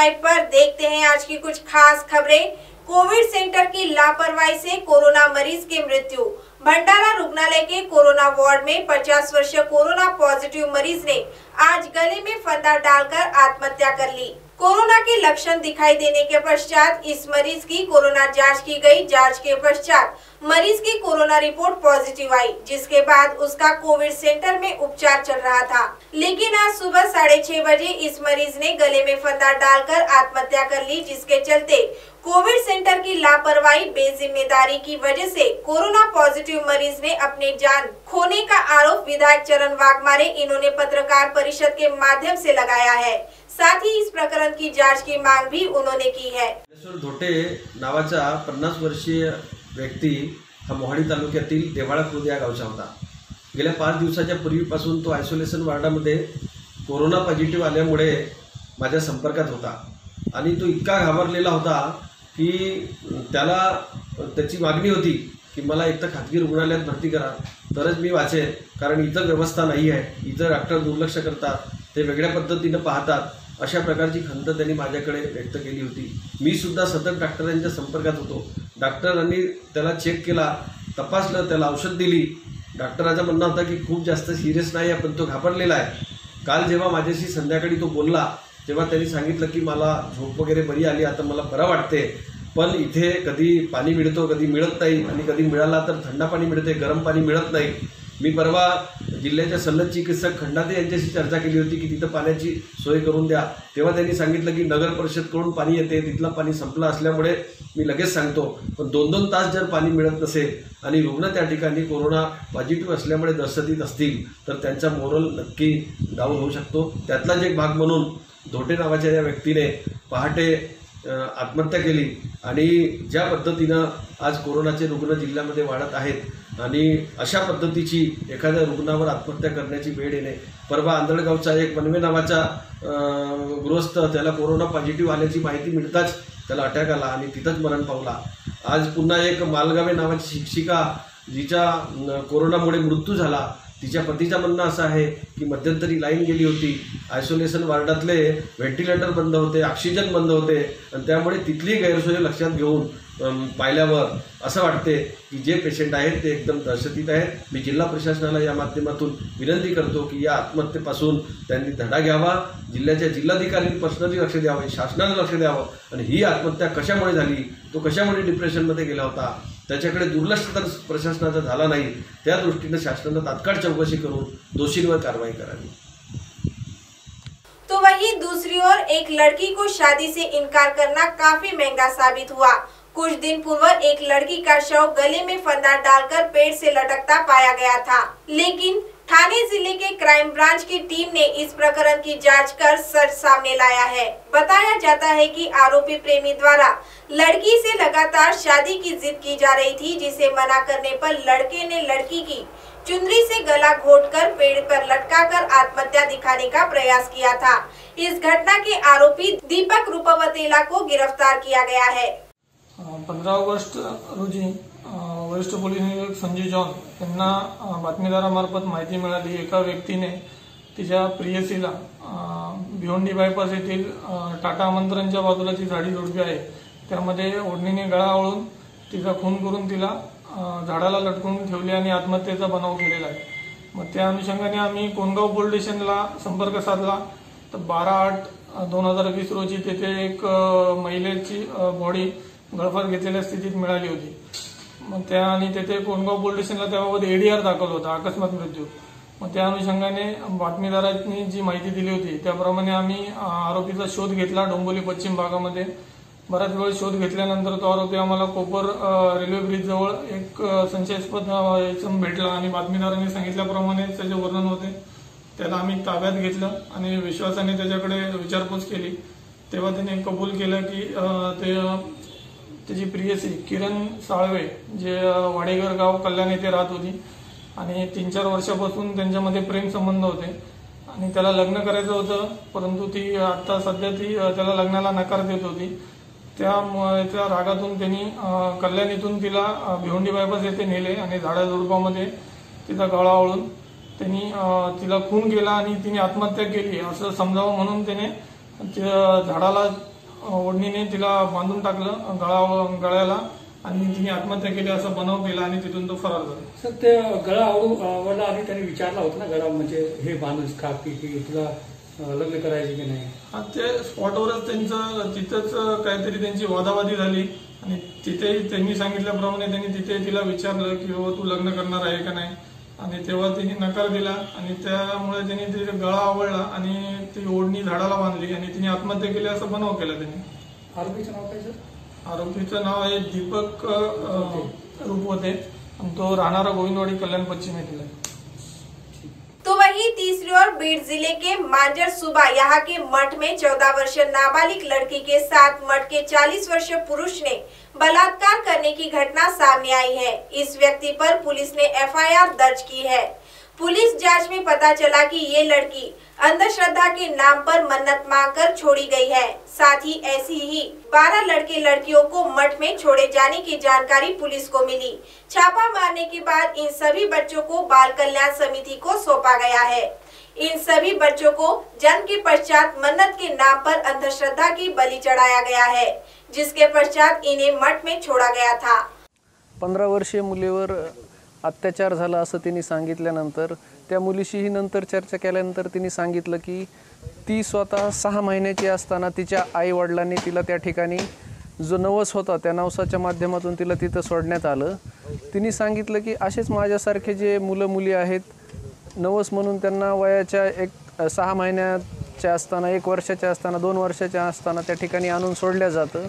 Live पर देखते हैं आज की कुछ खास खबरें। कोविड सेंटर की लापरवाही से कोरोना मरीज की मृत्यु। भंडारा रुग्णालय के कोरोना वार्ड में 50 वर्षीय कोरोना पॉजिटिव मरीज ने आज गले में फंदा डालकर आत्महत्या कर ली। कोरोना के लक्षण दिखाई देने के पश्चात इस मरीज की कोरोना जांच की गई। जांच के पश्चात मरीज की कोरोना रिपोर्ट पॉजिटिव आई, जिसके बाद उसका कोविड सेंटर में उपचार चल रहा था। लेकिन आज सुबह 6:30 बजे इस मरीज ने गले में फंदा डालकर आत्महत्या कर ली, जिसके चलते कोविड सेंटर की लापरवाही बेजिम्मेदारी की वजह से कोरोना पॉजिटिव मरीज ने अपनी जान खोने का आरोप विधायक चरण वाघमारे इन्होंने पत्रकार परिषद के माध्यम से लगाया है। साथ ही इस प्रकरण की जांच की मांग भी उन्होंने की है। धोटे नावाचा 50 वर्षीय व्यक्ती हा मोहाडी तालुक्यातील देवाळा खुर्द या गावचा होता। गेल्या 5 दिवसाच्या पूर्वीपासून तो आयसोलेशन वार्डामध्ये कोरोना पॉझिटिव्ह आल्यामुळे माझ्या संपर्कात होता आणि तो इतका घाबरलेला होता की त्याला त्याची मागणी होती की मला एक तर खाजगी रुग्णालयात भरती करा तरच मी वाचेन, कारण इतर व्यवस्था नाही आहे, इतर डॉक्टर दुर्लक्ष करतात, ते वेगळ्या पद्धतीने पाहतात, अशा प्रकारची खंत त्यांनी माझ्याकडे व्यक्त केली होती। मी सुद्धा सतत डॉक्टरांच्या संपर्कात होतो। डॉक्टरांनी त्याला चेक केला, तपासलं, त्याला औषध दिली। डॉक्टरांचं म्हणणं होतं की खूप जास्त सिरियस नाही आहे, पण तो घाबरलेला आहे। काल जेव्हा माझ्याशी संध्याकाळी तो बोलला तेव्हा त्यांनी सांगितलं की मला झोप वगैरे बरी आली, आता मला बरं वाटते, पण इथे कधी पाणी मिळतो कधी मिळत नाही आणि कधी मिळाला तर थंड पाणी मिळते, गरम पाणी मिळत नाही। मी परवा जिल्ह्याच्या सल्लत चिकित्सक खंडाते यांच्याशी चर्चा केली होती की तिथं पाण्याची सोय करून द्या, तेव्हा त्यांनी सांगितलं की नगर परिषदकडून पाणी येते, तिथलं पाणी संपलं असल्यामुळे मी लगेच सांगतो, पण 2-2 तास जर पाणी मिळत नसेल आणि रुग्ण त्या ठिकाणी कोरोना पॉझिटिव्ह असल्यामुळे दर्शतीत असतील तर त्यांचा मोरल नक्की डाऊन होऊ शकतो। त्यातलाच एक भाग म्हणून धोटे नावाच्या या व्यक्तीने पहाटे आत्महत्या केली आणि ज्या पद्धतीनं आज कोरोनाचे रुग्ण जिल्ह्यामध्ये वाढत आहेत आणि अशा पद्धतीची एखाद्या रुग्णावर आत्महत्या करण्याची वेळ येणे। परवा आंधळगावचा एक मनवे नावाचा गृहस्थ, त्याला कोरोना पॉझिटिव्ह आल्याची माहिती मिळताच त्याला अटॅक आला आणि तिथंच मरण पावला। आज पुन्हा एक मालगावे नावाची शिक्षिका जिचा कोरोनामुळे मृत्यू झाला, तिच्या पतीचं म्हणणं असं आहे की मध्यंतरी लाईन गेली होती, आयसोलेशन वार्डातले व्हेंटिलेटर बंद होते, ऑक्सिजन बंद होते आणि त्यामुळे तिथली गैरसोय लक्षात घेऊन पाहिल्यावर असं वाटते की जे पेशंट आहेत ते एकदम दहशतीत आहेत। मी जिल्हा प्रशासनाला या माध्यमातून विनंती करतो की या आत्महत्येपासून त्यांनी धडा घ्यावा, जिल्ह्याच्या जिल्हाधिकाऱ्यांनी पर्सनली लक्ष द्यावं, शासनाने लक्ष द्यावं आणि ही आत्महत्या कशामुळे झाली, तो कशामुळे डिप्रेशनमध्ये गेला होता, त्याच्याकडे दुर्लक्ष तर प्रशासनाचा झाला नाही, त्या दृष्टीने शासनाने तात्काळ चौकशी करून दोषींवर कारवाई करावी। तो वहीं दूसरी ओर एक लड़की को शादी से इनकार करना काफी महंगा साबित हुआ। कुछ दिन पूर्व एक लड़की का शव गले में फंदा डालकर पेड़ से लटकता पाया गया था, लेकिन ठाणे जिले के क्राइम ब्रांच की टीम ने इस प्रकरण की जांच कर सच सामने लाया है। बताया जाता है कि आरोपी प्रेमी द्वारा लड़की से लगातार शादी की जिद की जा रही थी, जिसे मना करने पर लड़के ने लड़की की चुनरी से गला घोंटकर पेड़ पर लटकाकर आत्महत्या दिखाने का प्रयास किया था। इस घटना के आरोपी दीपक रूपवतेला को गिरफ्तार किया गया है। 15 ऑगस्ट रोजी वरिष्ठ पोलीस निरीक्षक संजय जॉन यांना बातमीदारामार्फत माहिती मिळाली, एका व्यक्तीने तिच्या प्रियसीला भिवंडी बायपास येथील टाटा आमंत्रणच्या बाजूला जी झाडी झुडपी आहे त्यामध्ये ओढणीने गळा आवळून तिचा खून करून तिला झाडाला लटकवून ठेवले आणि आत्महत्येचा बनाव केलेला आहे। मग त्या अनुषंगाने आम्ही कोणगाव पोलीस स्टेशनला संपर्क साधला तर 12/8/2020 रोजी तेथे एक महिलेची बॉडी गळफास घेतलेल्या स्थितीत मिळाली होती। मग त्या आणि तेथे कोणगाव पोलीस स्टेशनला त्याबाबत ADR दाखल होता, अकस्मात मृत्यू। मग त्या अनुषंगाने बातमीदारांनी जी माहिती दिली होती त्याप्रमाणे आम्ही आरोपीचा शोध घेतला डोंबिवली पश्चिम भागामध्ये। बराच वेळ शोध घेतल्यानंतर तो आरोपी आम्हाला कोपर रेल्वे ब्रिज जवळ एक संशयास्पद इसम भेटला आणि बातमीदारांनी सांगितल्याप्रमाणे त्याचे वर्णन होते, त्याला आम्ही ताब्यात घेतलं आणि विश्वासाने त्याच्याकडे विचारपूस केली। तेव्हा त्याने कबूल केलं की त्याची प्रियसी किरण साळवे जे वाडेगर गाव कल्याण येथे राहत होती आणि 3-4 वर्षापासून त्यांच्यामध्ये प्रेम संबंध होते आणि त्याला लग्न करायचं होतं, परंतु ती आता सध्या त्याला लग्नाला नकार देत होती। त्या रागातून त्यांनी कल्याण इथून तिला भिवंडी बायपास येथे नेले आणि झाडाझुडपामध्ये तिचा गळा आवळून त्यांनी तिला खून केला आणि तिने आत्महत्या केली असं समजावं म्हणून त्याने झाडाला ओढणीने तिला बांधून टाकलं गळ्याला आणि तिने आत्महत्या केली असं बनाव केला आणि तिथून तो फरार झाला. सर ते गळा आवडला आधी त्याने विचारला होता ना गळा म्हणजे हे बांधूस का की तुला लग्न करायचे की नाही. ते स्पॉटवरच त्यांचं तिथंच काहीतरी त्यांची वादावादी झाली आणि तिथेही त्यांनी सांगितल्याप्रमाणे त्यांनी तिथे तिला विचारलं की हो तू लग्न करणार आहे का नाही आणि तेव्हा तिने नकार दिला आणि त्यामुळे त्यांनी तिथे गळा आवडला आणि ती ओढणी झाडाला बांधली आणि तिने आत्महत्या केली असं बनाव केला त्यांनी. आरोपीचं नाव काय सर? आरोपीचं नाव आहे दीपक रुपवते आणि तो राहणारा गोविंदवाडी कल्याण पश्चिम येथील आहे. तो वहीं तीसरी ओर बीड जिले के मांजर सुबा यहाँ के मठ में 14 वर्षीय नाबालिग लड़की के साथ मठ के 40 वर्षीय पुरुष ने बलात्कार करने की घटना सामने आई है. इस व्यक्ति पर पुलिस ने एफआईआर दर्ज की है. पुलिस जांच में पता चला कि ये लड़की अंधश्रद्धा के नाम पर मन्नत मांगकर छोड़ी गई है. साथ ही ऐसी ही 12 लड़के लड़कियों को मठ में छोड़े जाने की जानकारी पुलिस को मिली. छापा मारने के बाद इन सभी बच्चों को बाल कल्याण समिति को सौंपा गया है. इन सभी बच्चों को जन्म के पश्चात मन्नत के नाम पर अंधश्रद्धा की बलि चढ़ाया गया है, जिसके पश्चात इन्हें मठ में छोड़ा गया था. 15 वर्षीय मुलीवर अत्याचार झाला असं तिने सांगितल्यानंतर त्या मुलीशीही नंतर चर्चा केल्यानंतर तिने सांगितलं की ती स्वतः 6 महिन्याची असताना तिच्या आई वडिलांनी तिला त्या ठिकाणी जो नवस होता त्या नवसाच्या माध्यमातून तिला तिथं सोडण्यात आलं. तिने सांगितलं की असेच माझ्यासारखे जे मुलं मुली आहेत नवस म्हणून त्यांना वयाच्या 6 महिन्याच्या असताना 1 वर्षाच्या असताना 2 वर्षाच्या असताना त्या ठिकाणी आणून सोडल्या जातं.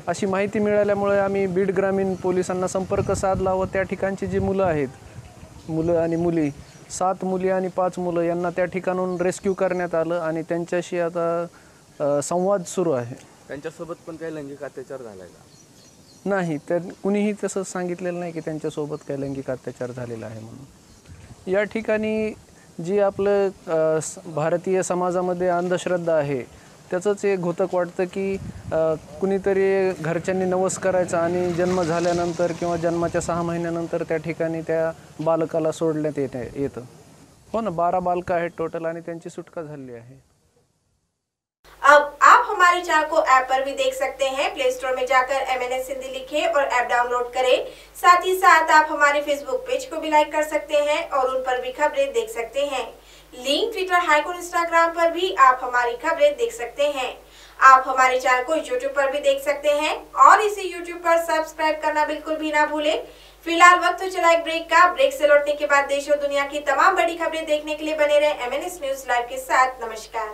अशी माहिती मिळाल्यामुळे आम्ही बीड ग्रामीण पोलिसांना संपर्क साधला व त्या ठिकाणची जी मुलं आहेत मुलं आणि मुली 7 मुली आणि 5 मुलं यांना त्या ठिकाणून रेस्क्यू करण्यात आलं आणि त्यांच्याशी आता संवाद सुरू आहे. त्यांच्यासोबत पण काही लैंगिक अत्याचार झालाय का? नाही, तर कुणीही तसं सांगितलेलं नाही की त्यांच्यासोबत काही लैंगिक अत्याचार झालेला आहे म्हणून. या ठिकाणी जी आपलं भारतीय समाजामध्ये अंधश्रद्धा आहे त्याचंच एक घोतक वाटतं की कुणीतरी घरच्यांनी नवस करायचा आणि जन्म झाल्यानंतर किंवा जन्माच्या 6 महिन्यानंतर त्या ठिकाणी त्या बालकाला सोडण्यात येतं. हो ना, 12 बालकं आहेत टोटल आणि त्यांची सुटका झाली आहे. अब आप हमारे चैनल को ऐप पर भी देख सकते हैं. प्ले स्टोर में जाकर MNS हिंदी लिखें और ऐप डाउनलोड करें. साथ ही साथ आप हमारे फेसबुक पेज को भी लाइक कर सकते हैं और उन पर भी खबरें देख सकते हैं. लिंक ट्विटर, हाइक और इंस्टाग्राम पर भी आप हमारी खबरें देख सकते हैं. आप हमारे चैनल को YouTube पर भी देख सकते हैं और इसे YouTube पर सब्सक्राइब करना बिल्कुल भी ना भूलें. फिलहाल वक्त हो चला एक ब्रेक का. ब्रेक से लौटने के बाद देश और दुनिया की तमाम बड़ी खबरें देखने के लिए बने रहे MNS न्यूज लाइव के साथ. नमस्कार.